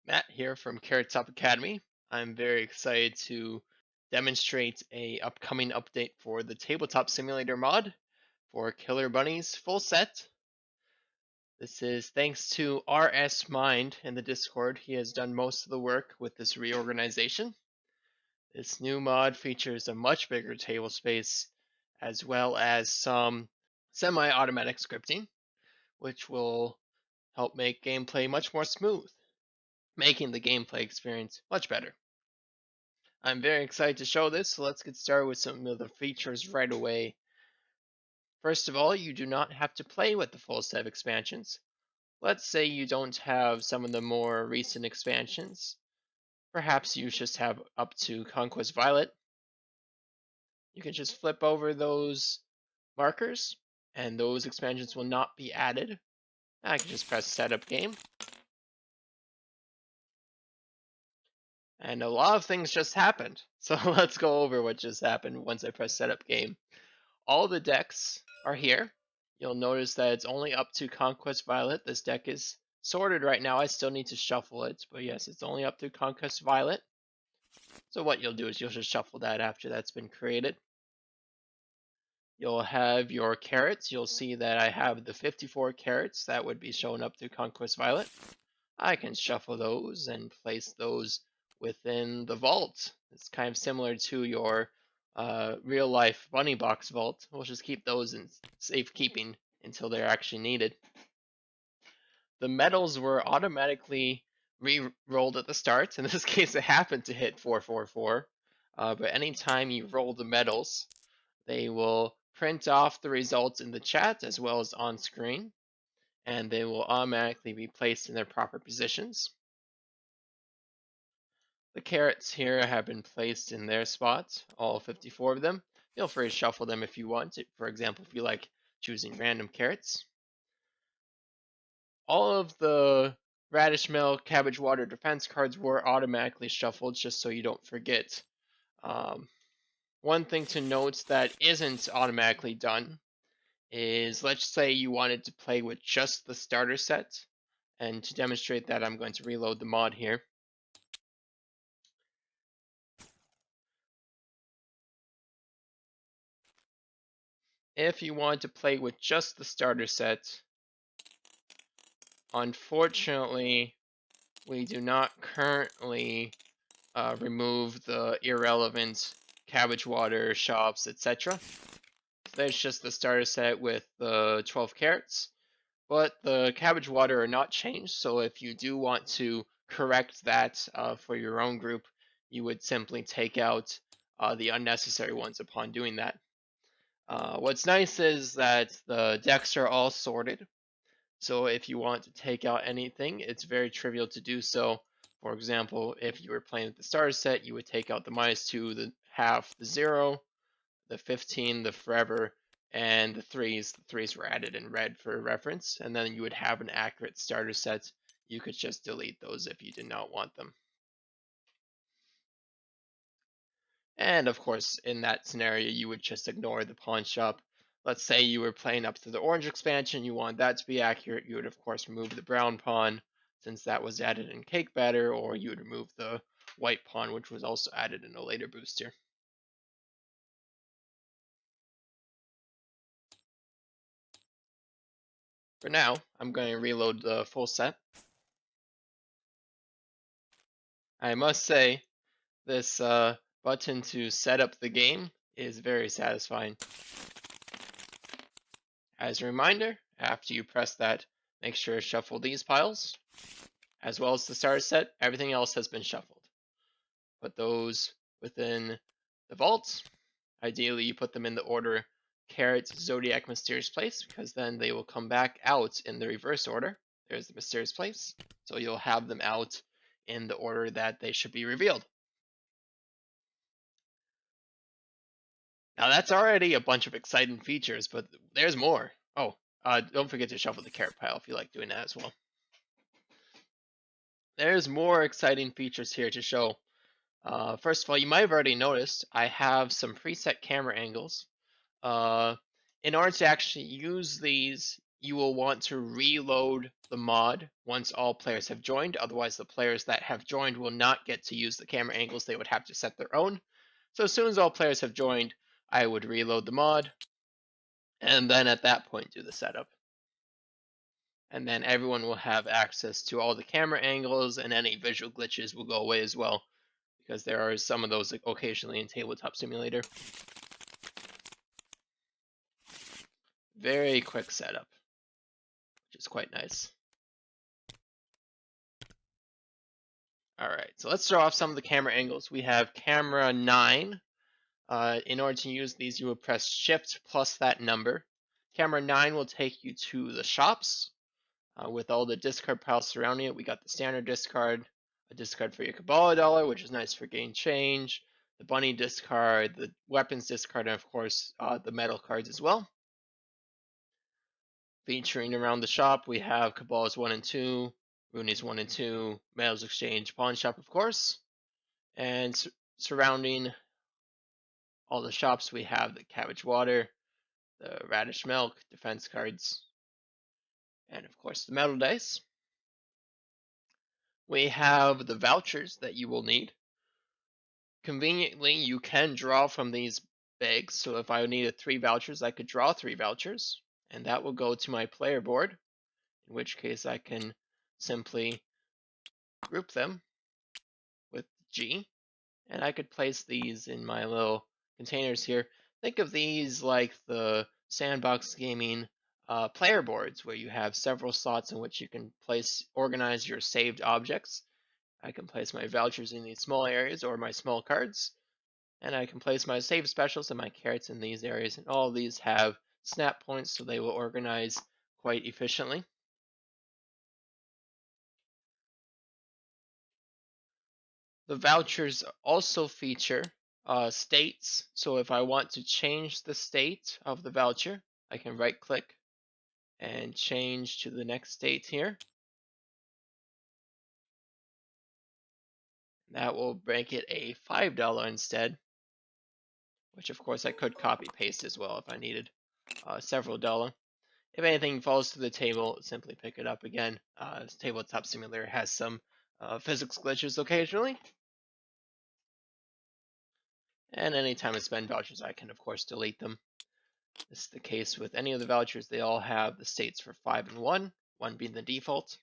Matt here from Top Academy. I'm very excited to demonstrate a upcoming update for the Tabletop Simulator mod for Killer Bunnies full set. This is thanks to RS Mind in the Discord. He has done most of the work with this reorganization. This new mod features a much bigger table space as well as some semi-automatic scripting, which will help make gameplay much more smooth, making the gameplay experience much better. I'm very excited to show this, so let's get started with some of the features right away. First of all, you do not have to play with the full set of expansions. Let's say you don't have some of the more recent expansions. Perhaps you just have up to Conquest Violet. You can just flip over those markers, and those expansions will not be added. I can just press Setup Game. And a lot of things just happened. So let's go over what just happened once I press Setup Game. All the decks are here. You'll notice that it's only up to Conquest Violet. This deck is sorted right now. I still need to shuffle it, but yes, it's only up to Conquest Violet. So what you'll do is you'll just shuffle that after that's been created. You'll have your carrots. You'll see that I have the 54 carrots that would be shown up to Conquest Violet. I can shuffle those and place those within the vault. It's kind of similar to your real life bunny box vault. We'll just keep those in safekeeping until they're actually needed. The medals were automatically re-rolled at the start. In this case, it happened to hit 444. But anytime you roll the medals, they will print off the results in the chat as well as on screen, and they will automatically be placed in their proper positions. The carrots here have been placed in their spots, all 54 of them. Feel free to shuffle them if you want. For example, if you like choosing random carrots. All of the Radish Mill, Cabbage Water defense cards were automatically shuffled just so you don't forget. One thing to note that isn't automatically done is, let's say you wanted to play with just the starter set. And to demonstrate that, I'm going to reload the mod here. If you want to play with just the starter set, unfortunately, we do not currently remove the irrelevant Cabbage Water shops, etc. There's just the starter set with the 12 carrots, but the Cabbage Water are not changed, so if you do want to correct that for your own group, you would simply take out the unnecessary ones upon doing that. What's nice is that the decks are all sorted, so if you want to take out anything, it's very trivial to do so. For example, if you were playing with the starter set, you would take out the -2, the half, the 0, the 15, the forever, and the 3s. The 3s were added in red for reference, and then you would have an accurate starter set. You could just delete those if you did not want them. And of course, in that scenario, you would just ignore the pawn shop. Let's say you were playing up to the orange expansion, you want that to be accurate, you would of course remove the brown pawn, since that was added in cake batter, or you would remove the white pawn, which was also added in a later booster. For now, I'm going to reload the full set. I must say, this button to set up the game is very satisfying. As a reminder, after you press that, make sure to shuffle these piles, as well as the starter set. Everything else has been shuffled. Put those within the vault. Ideally, you put them in the order Carrot, Zodiac, Mysterious Place, because then they will come back out in the reverse order. There's the Mysterious Place, so you'll have them out in the order that they should be revealed. Now that's already a bunch of exciting features, but there's more. Oh, don't forget to shuffle the carrot pile if you like doing that as well. There's more exciting features here to show. First of all, you might have already noticed I have some preset camera angles. In order to actually use these, you will want to reload the mod once all players have joined. Otherwise, the players that have joined will not get to use the camera angles. They would have to set their own. So as soon as all players have joined, I would reload the mod, and then at that point do the setup. And then everyone will have access to all the camera angles, and any visual glitches will go away as well, because there are some of those occasionally in Tabletop Simulator. Very quick setup, which is quite nice. Alright, so let's draw off some of the camera angles. We have camera 9. In order to use these, you would press Shift plus that number. Camera 9 will take you to the shops. With all the discard piles surrounding it, we got the standard discard, a discard for your Kabbalah dollar, which is nice for gain change, the bunny discard, the weapons discard, and of course the metal cards as well. Featuring around the shop, we have Kabbalah's 1 and 2, Rooney's 1 and 2, Metals Exchange, Pawn Shop, of course. And surrounding all the shops, we have the Cabbage Water, the Radish Milk, defense cards, and of course the metal dice. We have the vouchers that you will need. Conveniently, you can draw from these bags, so if I needed 3 vouchers, I could draw 3 vouchers, and that will go to my player board, in which case I can simply group them with G, and I could place these in my little containers here. Think of these like the Sandbox Gaming player boards, where you have several slots in which you can organize your saved objects. I can place my vouchers in these small areas, or my small cards, and I can place my save specials and my carrots in these areas, and all of these have snap points, so they will organize quite efficiently. The vouchers also feature states, so if I want to change the state of the voucher, I can right click and change to the next state here. That will make it a $5 instead, which of course I could copy paste as well if I needed several dollar. If anything falls to the table, simply pick it up again. Tabletop Simulator has some physics glitches occasionally. And anytime I spend vouchers, I can of course delete them. This is the case with any of the vouchers. They all have the states for 5 and 1, 1 being the default.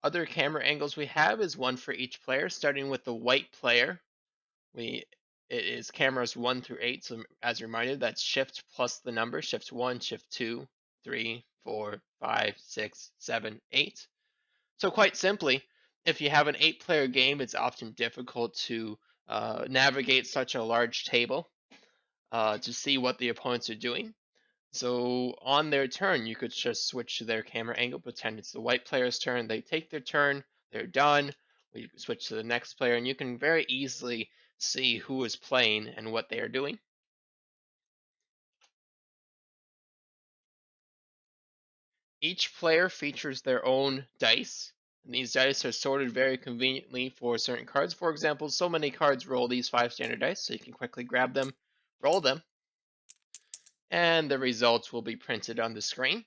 Other camera angles we have is one for each player, starting with the white player. It is cameras 1 through 8, so as a reminder, that's Shift plus the number, Shift 1, Shift 2, 3, 4, 5, 6, 7, 8. So quite simply, if you have an 8-player game, it's often difficult to navigate such a large table to see what the opponents are doing. So on their turn, you could just switch to their camera angle, pretend it's the white player's turn. They take their turn, they're done. We switch to the next player, and you can very easily see who is playing and what they are doing. Each player features their own dice, and these dice are sorted very conveniently for certain cards. For example, so many cards roll these 5 standard dice, so you can quickly grab them, roll them, and the results will be printed on the screen.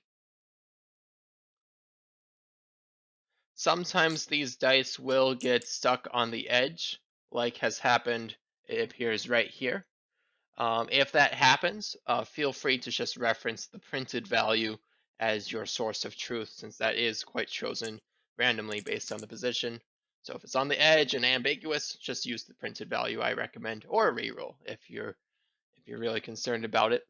Sometimes these dice will get stuck on the edge, like has happened, it appears right here. If that happens, feel free to just reference the printed value as your source of truth, since that is quite chosen randomly based on the position. So if it's on the edge and ambiguous, just use the printed value I recommend, or a reroll if you're really concerned about it.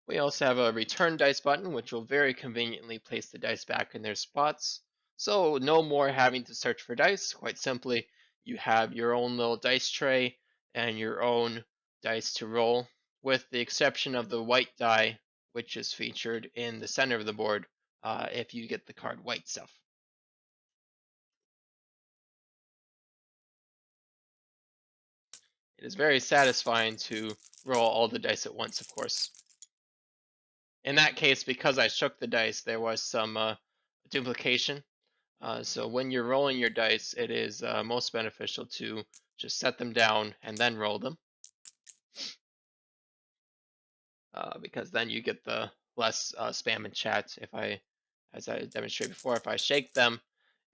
We also have a return dice button, which will very conveniently place the dice back in their spots. So no more having to search for dice. Quite simply, you have your own little dice tray and your own dice to roll, with the exception of the white die, which is featured in the center of the board if you get the card white stuff. It is very satisfying to roll all the dice at once, of course. In that case, because I shook the dice, there was some duplication. So when you're rolling your dice, it is most beneficial to just set them down and then roll them, because then you get the less spam and chat. As I demonstrated before, if I shake them,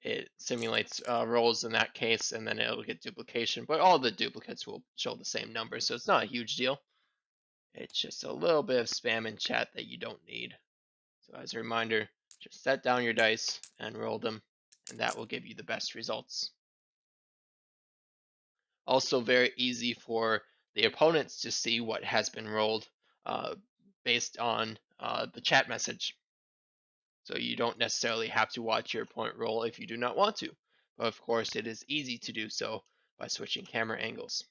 it simulates rolls in that case, and then it'll get duplication. But all the duplicates will show the same number, so it's not a huge deal. It's just a little bit of spam and chat that you don't need. So as a reminder, just set down your dice and roll them, and that will give you the best results. Also very easy for the opponents to see what has been rolled uh, based on the chat message. So you don't necessarily have to watch your opponent roll if you do not want to. But of course, it is easy to do so by switching camera angles.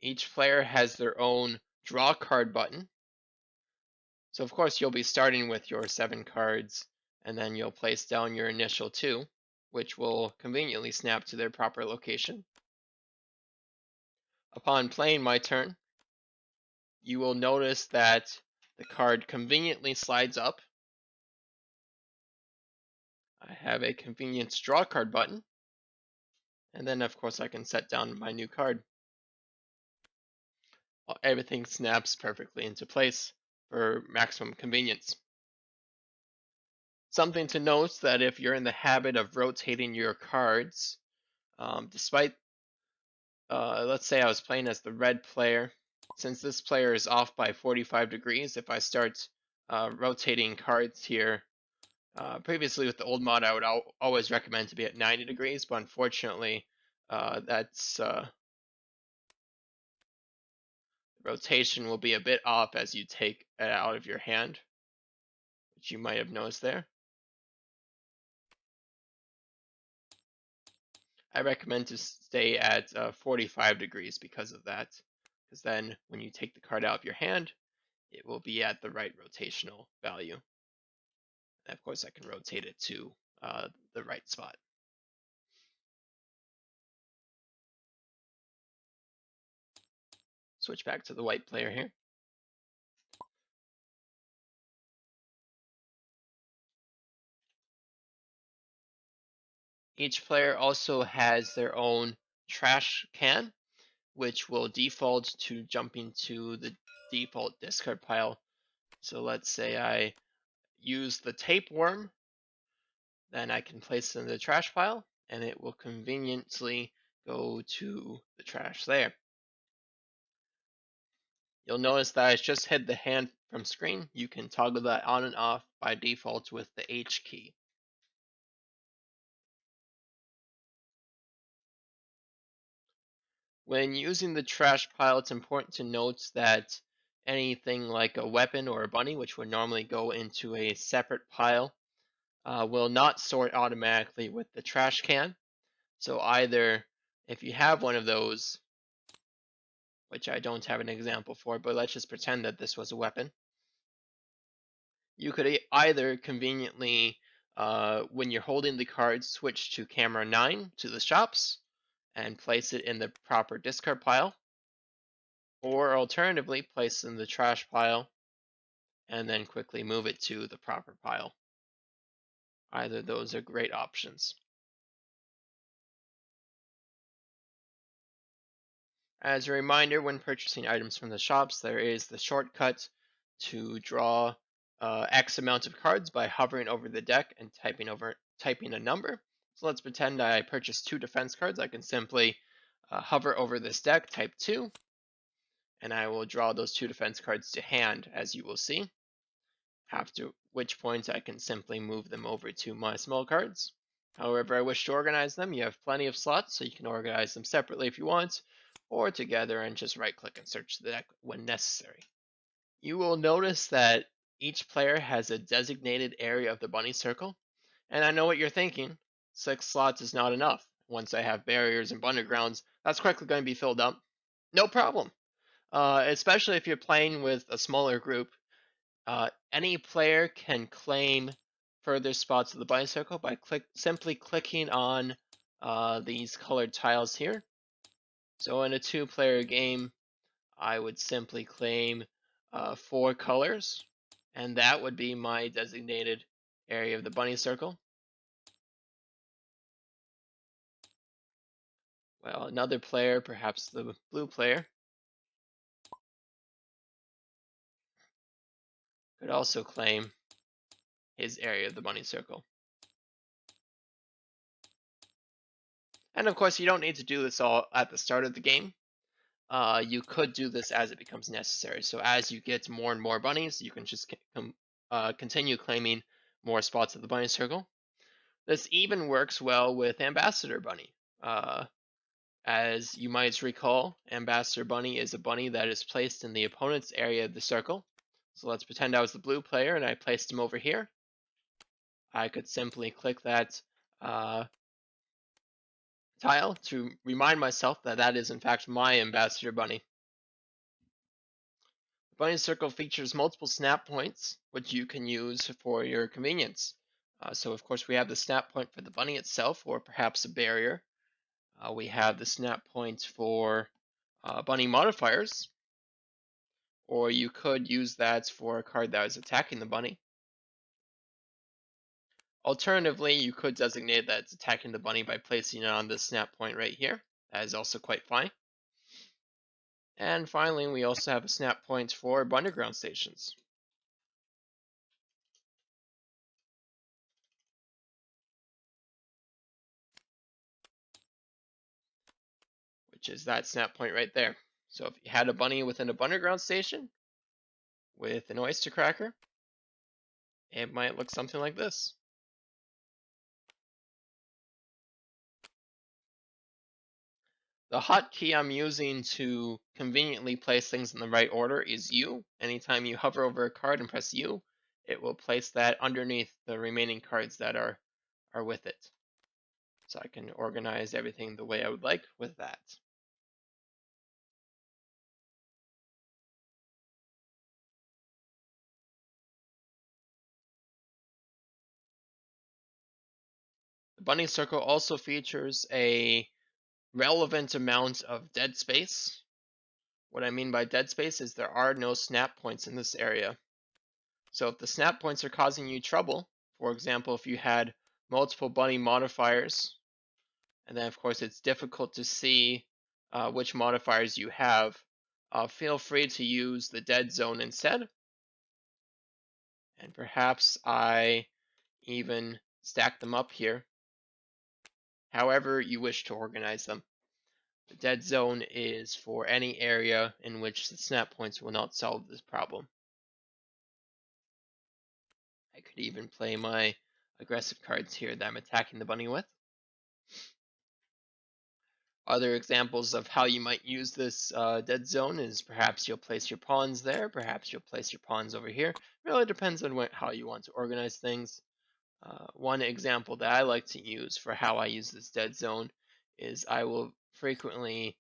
Each player has their own draw card button. So of course you'll be starting with your 7 cards, and then you'll place down your initial 2, which will conveniently snap to their proper location. Upon playing my turn, you will notice that the card conveniently slides up. I have a convenient draw card button, and then of course I can set down my new card. Everything snaps perfectly into place for maximum convenience. Something to note that if you're in the habit of rotating your cards, despite, let's say I was playing as the red player, since this player is off by 45 degrees, if I start rotating cards here, previously with the old mod I would always recommend to be at 90 degrees, but unfortunately that's rotation will be a bit off as you take it out of your hand, which you might have noticed there. I recommend to stay at 45 degrees because of that, because then when you take the card out of your hand, it will be at the right rotational value. And of course, I can rotate it to the right spot. Switch back to the white player here. Each player also has their own trash can, which will default to jumping to the default discard pile. So let's say I use the tapeworm, then I can place it in the trash pile, and it will conveniently go to the trash there. You'll notice that I just hid the hand from screen. You can toggle that on and off by default with the H key. When using the trash pile, it's important to note that anything like a weapon or a bunny, which would normally go into a separate pile, will not sort automatically with the trash can. So either if you have one of those, which I don't have an example for, but let's just pretend that this was a weapon, you could either conveniently, when you're holding the card, switch to camera 9 to the shops and place it in the proper discard pile, or alternatively place it in the trash pile and then quickly move it to the proper pile. Either of those are great options. As a reminder, when purchasing items from the shops, there is the shortcut to draw X amount of cards by hovering over the deck and typing a number. So let's pretend I purchased 2 defense cards. I can simply hover over this deck, type 2, and I will draw those 2 defense cards to hand, as you will see. After which point I can simply move them over to my small cards. However I wish to organize them, you have plenty of slots, so you can organize them separately if you want, or together and just right click and search the deck when necessary. You will notice that each player has a designated area of the bunny circle, and I know what you're thinking. 6 slots is not enough. Once I have barriers and undergrounds, that's quickly going to be filled up. No problem. Especially if you're playing with a smaller group, any player can claim further spots of the bunny circle by simply clicking on these colored tiles here. So in a 2-player game, I would simply claim 4 colors, And that would be my designated area of the bunny circle. Well, another player, perhaps the blue player, could also claim his area of the bunny circle. And of course, you don't need to do this all at the start of the game. You could do this as it becomes necessary. So as you get more and more bunnies, you can just continue claiming more spots of the bunny circle. This even works well with Ambassador Bunny. As you might recall, Ambassador Bunny is a bunny that is placed in the opponent's area of the circle. So let's pretend I was the blue player and I placed him over here. I could simply click that tile to remind myself that that is in fact my Ambassador Bunny. The bunny circle features multiple snap points, which you can use for your convenience. So of course we have the snap point for the bunny itself, or perhaps a barrier. We have the snap points for bunny modifiers, or you could use that for a card that is attacking the bunny. Alternatively, you could designate that it's attacking the bunny by placing it on this snap point right here. That is also quite fine. And finally, we also have a snap point for underground stations. Which is that snap point right there. So if you had a bunny within a underground station with an oyster cracker, it might look something like this. The hotkey I'm using to conveniently place things in the right order is U. Anytime you hover over a card and press U, it will place that underneath the remaining cards that are with it. So I can organize everything the way I would like with that. The bunny circle also features a relevant amount of dead space. What I mean by dead space is there are no snap points in this area. So if the snap points are causing you trouble, for example, if you had multiple bunny modifiers, and then of course it's difficult to see which modifiers you have, feel free to use the dead zone instead. And perhaps I even stack them up here, however you wish to organize them. The dead zone is for any area in which the snap points will not solve this problem. I could even play my aggressive cards here that I'm attacking the bunny with. Other examples of how you might use this dead zone is perhaps you'll place your pawns there, perhaps you'll place your pawns over here. It really depends on how you want to organize things. One example that I like to use for how I use this dead zone is I will frequently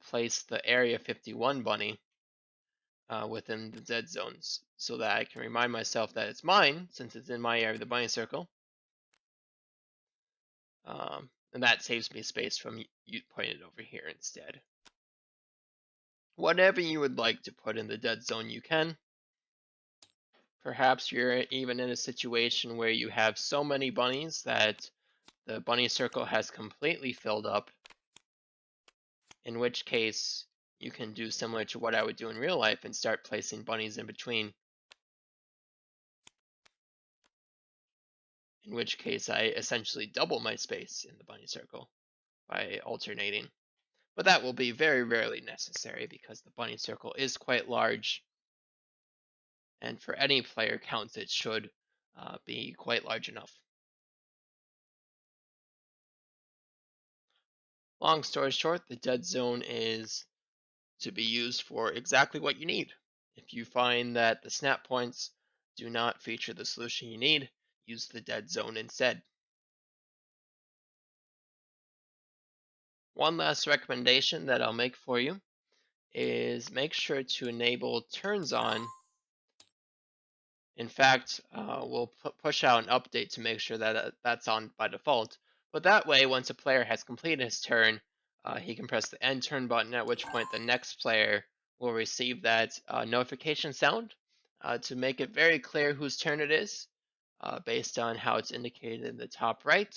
place the Area 51 bunny within the dead zones so that I can remind myself that it's mine since it's in my area of the bunny circle. And that saves me space from you putting it over here instead. Whatever you would like to put in the dead zone, you can. Perhaps you're even in a situation where you have so many bunnies that the bunny circle has completely filled up, in which case you can do similar to what I would do in real life and start placing bunnies in between. In which case I essentially double my space in the bunny circle by alternating. But that will be very rarely necessary because the bunny circle is quite large, and for any player count it should be quite large enough. Long story short, the dead zone is to be used for exactly what you need. If you find that the snap points do not feature the solution you need, use the dead zone instead. One last recommendation that I'll make for you is make sure to enable turns on. In fact, we'll push out an update to make sure that that's on by default. But that way, once a player has completed his turn, he can press the end turn button, at which point the next player will receive that notification sound to make it very clear whose turn it is, based on how it's indicated in the top right.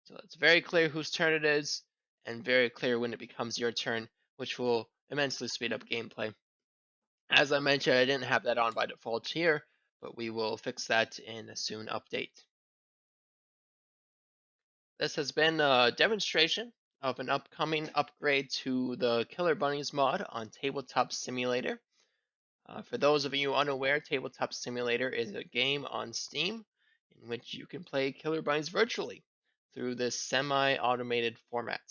So it's very clear whose turn it is, and very clear when it becomes your turn, which will immensely speed up gameplay. As I mentioned, I didn't have that on by default here, but we will fix that in a soon update. This has been a demonstration of an upcoming upgrade to the Killer Bunnies mod on Tabletop Simulator. For those of you unaware, Tabletop Simulator is a game on Steam in which you can play Killer Bunnies virtually through this semi-automated format.